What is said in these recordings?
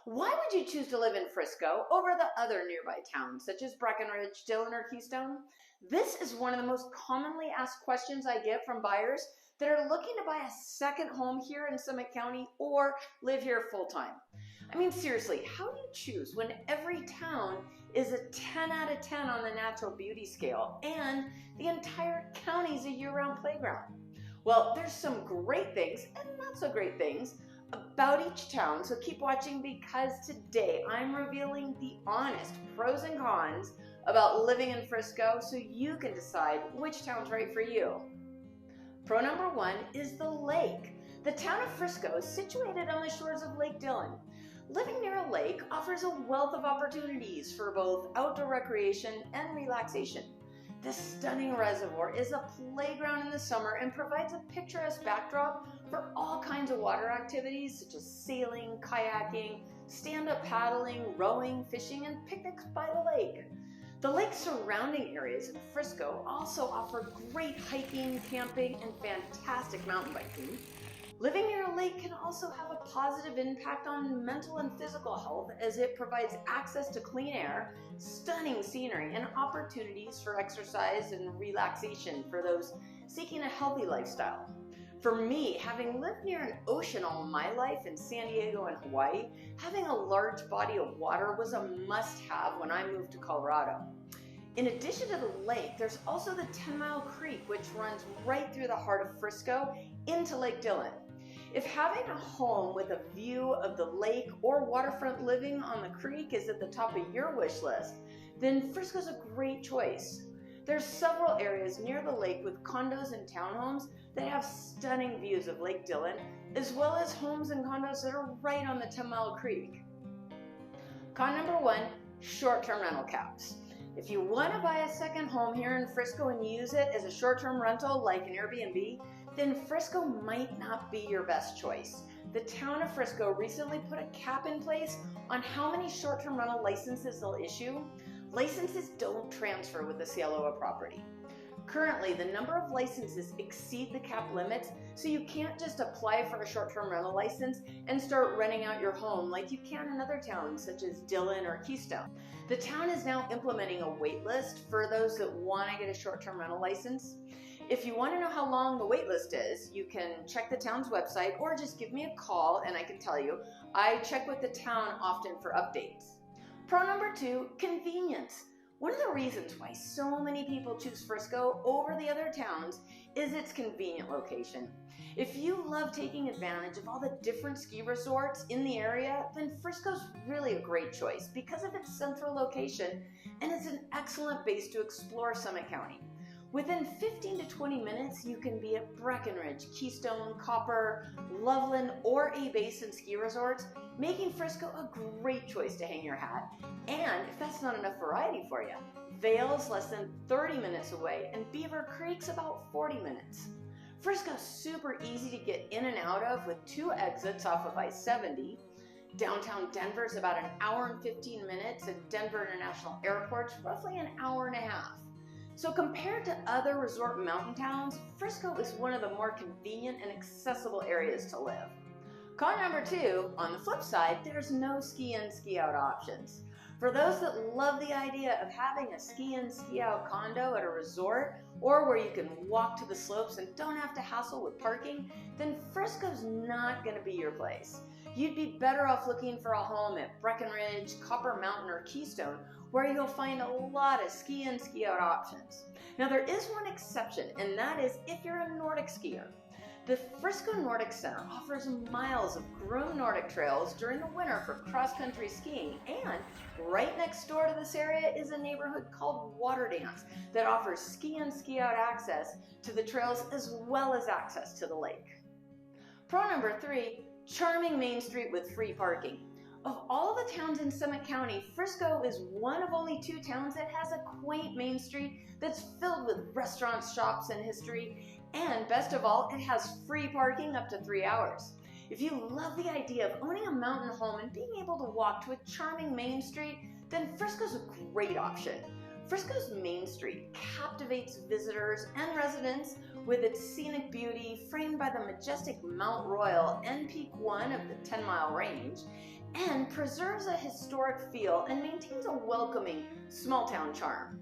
Why would you choose to live in Frisco over the other nearby towns, such as Breckenridge, Dillon, or Keystone? This is one of the most commonly asked questions I get from buyers that are looking to buy a second home here in Summit County or live here full-time. I mean, seriously, how do you choose when every town is a 10 out of 10 on the natural beauty scale and the entire county is a year-round playground? Well, there's some great things and not so great things about each town, so keep watching because today I'm revealing the honest pros and cons about living in Frisco so you can decide which town's right for you. Pro number one is the lake. The town of Frisco is situated on the shores of Lake Dillon. Living near a lake offers a wealth of opportunities for both outdoor recreation and relaxation. This stunning reservoir is a playground in the summer and provides a picturesque backdrop for all kinds of water activities such as sailing, kayaking, stand-up paddling, rowing, fishing, and picnics by the lake. The lake surrounding areas in Frisco also offer great hiking, camping, and fantastic mountain biking. Living near a lake can also have a positive impact on mental and physical health as it provides access to clean air, stunning scenery, and opportunities for exercise and relaxation for those seeking a healthy lifestyle. For me, having lived near an ocean all my life in San Diego and Hawaii, having a large body of water was a must-have when I moved to Colorado. In addition to the lake, there's also the 10-Mile Creek, which runs right through the heart of Frisco into Lake Dillon. If having a home with a view of the lake or waterfront living on the creek is at the top of your wish list, then Frisco's a great choice. There's several areas near the lake with condos and townhomes that have stunning views of Lake Dillon, as well as homes and condos that are right on the 10-Mile Creek. Con number one, short-term rental caps. If you want to buy a second home here in Frisco and use it as a short-term rental like an Airbnb, then Frisco might not be your best choice. The town of Frisco recently put a cap in place on how many short-term rental licenses they'll issue. Licenses don't transfer with the sale of a property. Currently, the number of licenses exceed the cap limits, so you can't just apply for a short-term rental license and start renting out your home like you can in other towns such as Dillon or Keystone. The town is now implementing a wait list for those that want to get a short-term rental license. If you want to know how long the wait list is, you can check the town's website or just give me a call and I can tell you. I check with the town often for updates. Pro number two, convenience. One of the reasons why so many people choose Frisco over the other towns is its convenient location. If you love taking advantage of all the different ski resorts in the area, then Frisco's really a great choice because of its central location and it's an excellent base to explore Summit County. Within 15 to 20 minutes, you can be at Breckenridge, Keystone, Copper, Loveland, or A-Basin ski resorts, making Frisco a great choice to hang your hat. And if that's not enough variety for you, Vail's less than 30 minutes away, and Beaver Creek's about 40 minutes. Frisco's super easy to get in and out of with 2 exits off of I-70. Downtown Denver's about an hour and 15 minutes, and Denver International Airport's roughly an hour and a half. So compared to other resort mountain towns, Frisco is one of the more convenient and accessible areas to live. Con number two, on the flip side, there's no ski-in, ski-out options. For those that love the idea of having a ski-in, ski-out condo at a resort or where you can walk to the slopes and don't have to hassle with parking, then Frisco's not going to be your place. You'd be better off looking for a home at Breckenridge, Copper Mountain, or Keystone, where you'll find a lot of ski-in, ski-out options. Now there is one exception, and that is if you're a Nordic skier. The Frisco Nordic Center offers miles of groomed Nordic trails during the winter for cross-country skiing, and right next door to this area is a neighborhood called Waterdance that offers ski-in, ski-out access to the trails as well as access to the lake. Pro number three, charming Main Street with free parking. Of all the towns in Summit County, Frisco is one of only 2 towns that has a quaint Main Street that's filled with restaurants, shops, and history, and best of all, it has free parking up to 3 hours. If you love the idea of owning a mountain home and being able to walk to a charming Main Street, then Frisco's a great option. Frisco's Main Street captivates visitors and residents with its scenic beauty framed by the majestic Mount Royal and Peak 1 of the 10-mile range, and and preserves a historic feel and maintains a welcoming small-town charm.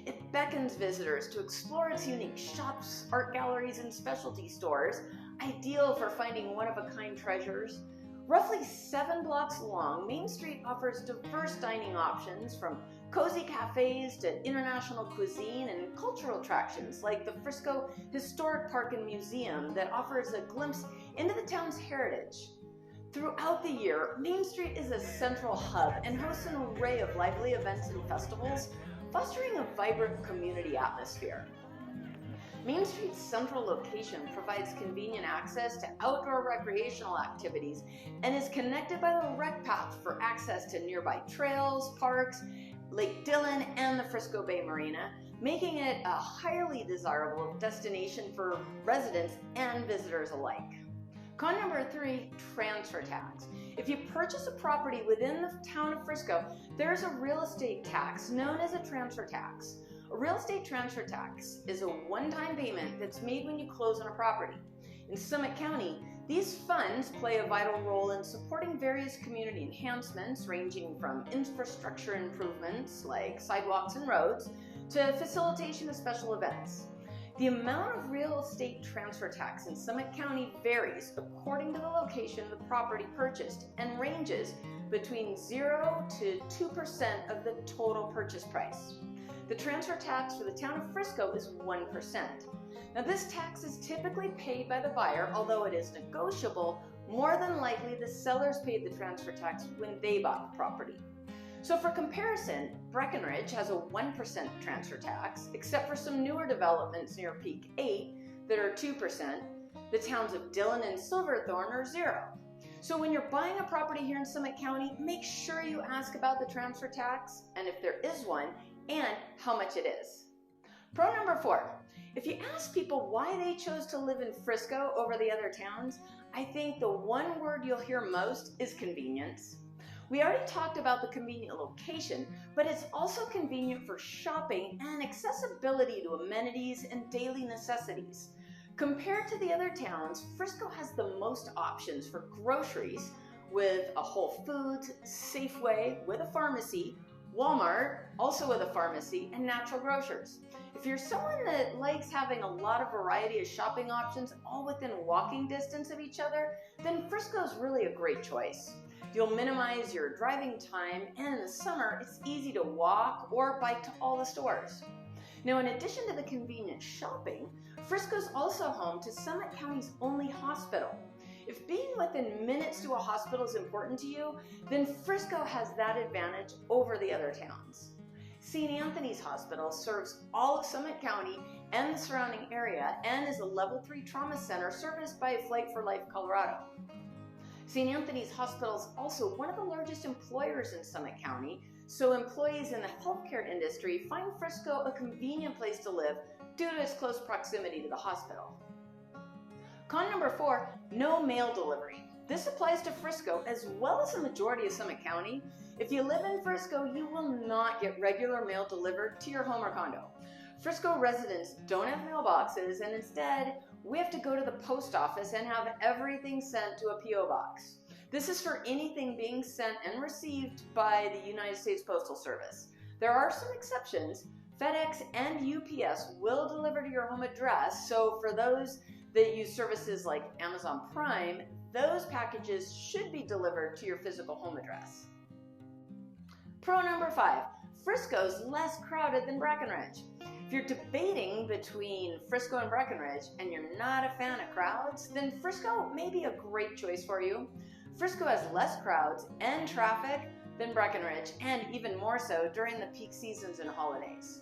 It beckons visitors to explore its unique shops, art galleries, and specialty stores, ideal for finding one-of-a-kind treasures. Roughly 7 blocks long, Main Street offers diverse dining options from cozy cafes to international cuisine and cultural attractions like the Frisco Historic Park and Museum that offers a glimpse into the town's heritage. Throughout the year, Main Street is a central hub and hosts an array of lively events and festivals, fostering a vibrant community atmosphere. Main Street's central location provides convenient access to outdoor recreational activities and is connected by the rec path for access to nearby trails, parks, Lake Dillon, and the Frisco Bay Marina, making it a highly desirable destination for residents and visitors alike. Con number 3, transfer tax. If you purchase a property within the town of Frisco, there's a real estate tax known as a transfer tax. A real estate transfer tax is a one-time payment that's made when you close on a property. In Summit County, these funds play a vital role in supporting various community enhancements ranging from infrastructure improvements like sidewalks and roads to facilitation of special events. The amount of real estate transfer tax in Summit County varies according to the location of the property purchased and ranges between 0 to 2% of the total purchase price. The transfer tax for the town of Frisco is 1%. Now, this tax is typically paid by the buyer, although it is negotiable. More than likely, the sellers paid the transfer tax when they bought the property. So for comparison, Breckenridge has a 1% transfer tax, except for some newer developments near Peak 8 that are 2%. The towns of Dillon and Silverthorne are 0. So when you're buying a property here in Summit County, make sure you ask about the transfer tax, and if there is one, and how much it is. Pro number 4, if you ask people why they chose to live in Frisco over the other towns, I think the one word you'll hear most is convenience. We already talked about the convenient location, but it's also convenient for shopping and accessibility to amenities and daily necessities. Compared to the other towns, Frisco has the most options for groceries with a Whole Foods, Safeway with a pharmacy, Walmart, also with a pharmacy, and natural grocers. If you're someone that likes having a lot of variety of shopping options all within walking distance of each other, then Frisco's really a great choice. You'll minimize your driving time, and in the summer, it's easy to walk or bike to all the stores. Now, in addition to the convenient shopping, Frisco's also home to Summit County's only hospital. If being within minutes to a hospital is important to you, then Frisco has that advantage over the other towns. St. Anthony's Hospital serves all of Summit County and the surrounding area and is a level 3 trauma center serviced by Flight for Life Colorado. St. Anthony's Hospital is also one of the largest employers in Summit County, so employees in the healthcare industry find Frisco a convenient place to live due to its close proximity to the hospital. Con number 4, no mail delivery. This applies to Frisco as well as the majority of Summit County. If you live in Frisco, you will not get regular mail delivered to your home or condo. Frisco residents don't have mailboxes, and instead, we have to go to the post office and have everything sent to a P.O. box. This is for anything being sent and received by the United States Postal Service. There are some exceptions. FedEx and UPS will deliver to your home address, so for those that use services like Amazon Prime, those packages should be delivered to your physical home address. Pro number 5, Frisco's less crowded than Breckenridge. If you're debating between Frisco and Breckenridge and you're not a fan of crowds, then Frisco may be a great choice for you. Frisco has less crowds and traffic than Breckenridge, and even more so during the peak seasons and holidays.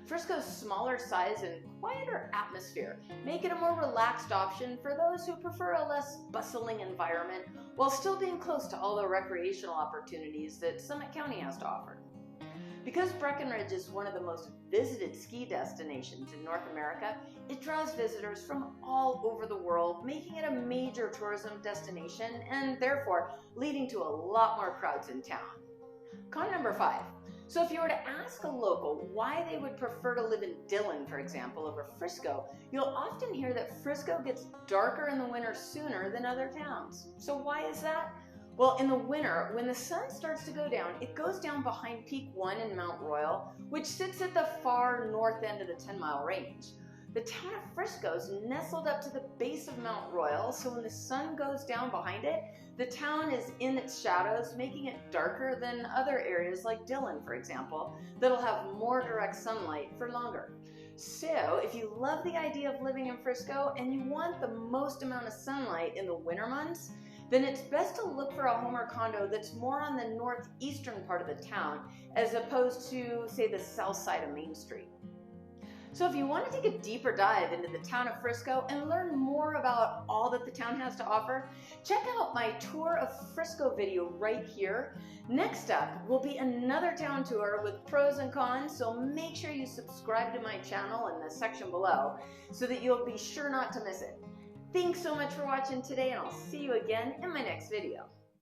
Frisco's smaller size and quieter atmosphere make it a more relaxed option for those who prefer a less bustling environment while still being close to all the recreational opportunities that Summit County has to offer. Because Breckenridge is one of the most visited ski destinations in North America, it draws visitors from all over the world, making it a major tourism destination and therefore leading to a lot more crowds in town. Con number 5. So if you were to ask a local why they would prefer to live in Dillon, for example, over Frisco, you'll often hear that Frisco gets darker in the winter sooner than other towns. So why is that? Well, in the winter, when the sun starts to go down, it goes down behind Peak 1 in Mount Royal, which sits at the far north end of the 10-mile range. The town of Frisco is nestled up to the base of Mount Royal, so when the sun goes down behind it, the town is in its shadows, making it darker than other areas like Dillon, for example, that'll have more direct sunlight for longer. So if you love the idea of living in Frisco and you want the most amount of sunlight in the winter months, then it's best to look for a home or condo that's more on the northeastern part of the town as opposed to, say, the south side of Main Street. So if you want to take a deeper dive into the town of Frisco and learn more about all that the town has to offer, check out my tour of Frisco video right here. Next up will be another town tour with pros and cons, so make sure you subscribe to my channel in the section below so that you'll be sure not to miss it. Thanks so much for watching today, and I'll see you again in my next video.